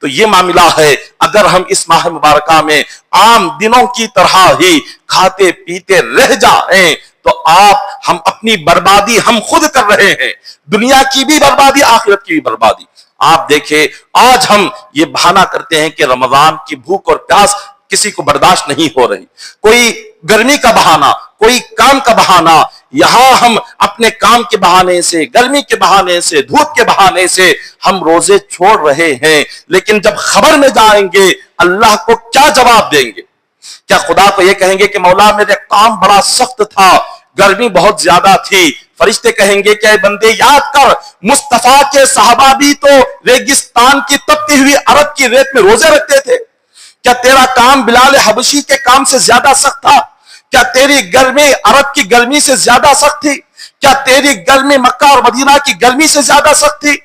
تو یہ معاملہ ہے، اگر ہم اس ماہ مبارکہ میں عام دنوں کی طرح ہی کھاتے پیتے رہ جائیں تو ہم اپنی بربادی ہم خود کر رہے ہیں، دنیا کی بھی بربادی، آخرت کی بھی بربادی۔ آپ دیکھیں آج ہم یہ بہانہ کرتے ہیں کہ رمضان کی بھوک اور پیاس کسی کو برداشت نہیں ہو رہی، کوئی گرمی کا بہانہ، کوئی کام کا بہانہ، یہاں ہم اپنے کام کے بہانے سے، گرمی کے بہانے سے، دھوپ کے بہانے سے ہم روزے چھوڑ رہے ہیں، لیکن جب خبر میں جائیں گے اللہ کو کیا جواب دیں گے؟ کیا خدا کو یہ کہیں گے کہ مولا میرے کام بڑا سخت تھا، گرمی بہت زیادہ تھی؟ فرشتے کہیں گے کہ اے بندے یاد کر، مصطفیٰ کے صحابہ بھی تو ریگستان کی تپتی ہوئی عرب کی ریت میں روزے رکھتے تھے۔ کیا تیرا کام بلال حبشی کے کام سے زیادہ سخت تھا؟ کیا تیری گرمی عرب کی گرمی سے زیادہ سخت تھی؟ کیا تیری گرمی مکہ اور مدینہ کی گرمی سے زیادہ سخت تھی؟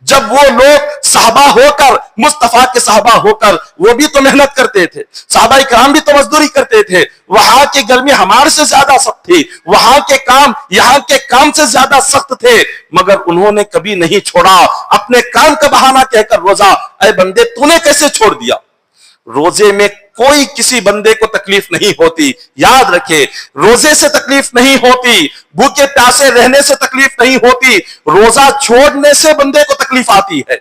جب وہ لوگ صحابہ ہو کر، مصطفیٰ کے صحابہ ہو کر، وہ بھی تو محنت کرتے تھے، صحابہ کرام بھی تو مزدوری کرتے تھے، وہاں کی گرمی ہمارے سے زیادہ سخت تھی، وہاں کے کام یہاں کے کام سے زیادہ سخت تھے، مگر انہوں نے کبھی نہیں چھوڑا اپنے کام کا بہانہ کہہ کر روزہ۔ اے بندے تو نے کیسے چھوڑ دیا؟ روزے میں کوئی کسی بندے کو تکلیف نہیں ہوتی، یاد رکھے، روزے سے تکلیف نہیں ہوتی، بھوکے پیاسے رہنے سے تکلیف نہیں ہوتی، روزہ چھوڑنے سے بندے کو تکلیف آتی ہے،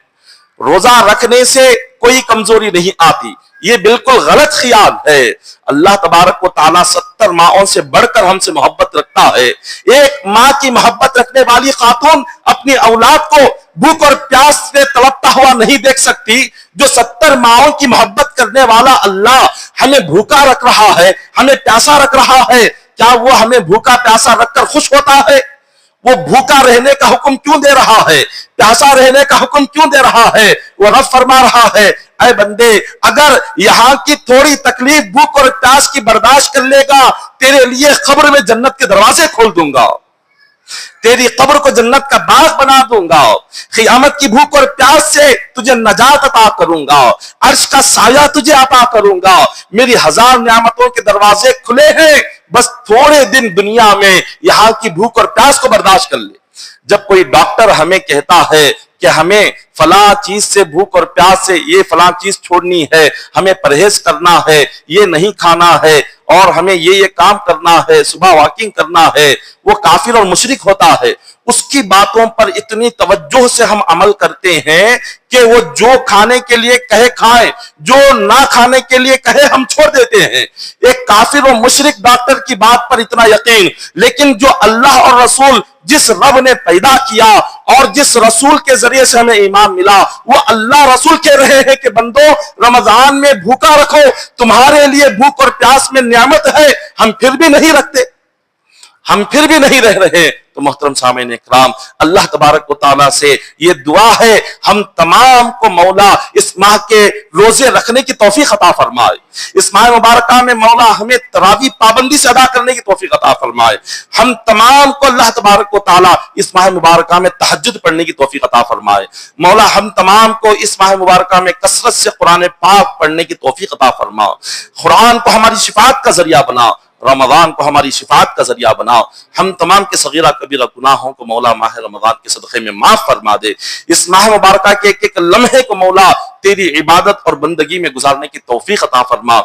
روزہ رکھنے سے کوئی کمزوری نہیں آتی۔ یہ بالکل غلط خیال ہے۔ اللہ تبارک و تعالیٰ 70 ماؤں سے بڑھ کر ہم سے محبت رکھتا ہے۔ ایک ماں کی محبت رکھنے والی خاتون اپنی اولاد کو بھوک اور پیاس سے تڑپتا ہوا نہیں دیکھ سکتی، جو 70 ماؤں کی محبت کرنے والا اللہ ہمیں بھوکا رکھ رہا ہے، ہمیں پیاسا رکھ رہا ہے، کیا وہ ہمیں بھوکا پیاسا رکھ کر خوش ہوتا ہے؟ وہ بھوکا رہنے کا حکم کیوں دے رہا ہے؟ پیاسا رہنے کا حکم کیوں دے رہا ہے؟ وہ رب فرما رہا ہے اے بندے اگر یہاں کی تھوڑی تکلیف بھوک اور پیاس کی برداشت کر لے گا، تیرے لیے قبر میں جنت کے دروازے کھول دوں گا، تیری قبر کو جنت کا باغ بنا دوں گا، قیامت کی بھوک اور پیاس سے تجھے نجات عطا کروں گا، عرش کا سایہ تجھے عطا کروں گا، میری 1000 نعمتوں کے دروازے کھلے ہیں، بس تھوڑے دن دنیا میں یہاں کی بھوک اور پیاس کو برداشت کر لے۔ جب کوئی ڈاکٹر ہمیں کہتا ہے کہ ہمیں فلاں چیز سے بھوک اور پیاس سے یہ فلاں چیز چھوڑنی ہے، ہمیں پرہیز کرنا ہے، یہ نہیں کھانا ہے، اور ہمیں یہ کام کرنا ہے، صبح واکنگ کرنا ہے، وہ کافر اور مشرک ہوتا ہے۔ اس کی باتوں پر اتنی توجہ سے ہم عمل کرتے ہیں کہ وہ جو کھانے کے لیے کہے کھائیں، جو نہ کھانے کے لیے کہے ہم چھوڑ دیتے ہیں۔ ایک کافر و مشرک ڈاکٹر کی بات پر اتنا یقین، لیکن جو اللہ اور رسول جس رب نے پیدا کیا اور جس رسول کے ذریعے سے ہمیں ایمان ملا، وہ اللہ رسول کہہ رہے ہیں کہ بندو رمضان میں بھوکا رکھو، تمہارے لیے بھوک اور پیاس میں نعمت ہے، ہم پھر بھی نہیں رکھتے، ہم پھر بھی نہیں رہ رہے۔ تو محترم سامعین اکرام، اللہ تبارک و تعالیٰ سے یہ دعا ہے ہم تمام کو مولا اس ماہ کے روزے رکھنے کی توفیق عطا فرمائے، اس ماہ مبارکہ میں مولا ہمیں تراویح پابندی سے ادا کرنے کی توفیق عطا فرمائے، ہم تمام کو اللہ تبارک و تعالیٰ اس ماہ مبارکہ میں تہجد پڑھنے کی توفیق عطا فرمائے، مولا ہم تمام کو اس ماہ مبارکہ میں کثرت سے قرآن پاک پڑھنے کی توفیق عطا فرما، قرآن کو ہماری شفاعت کا ذریعہ بنا، رمضان کو ہماری شفاعت کا ذریعہ بنا، ہم تمام کے صغیرہ کبیرہ گناہوں کو مولا ماہ رمضان کے صدقے میں معاف فرما دے، اس ماہ مبارکہ کے ایک ایک لمحے کو مولا تیری عبادت اور بندگی میں گزارنے کی توفیق عطا فرما۔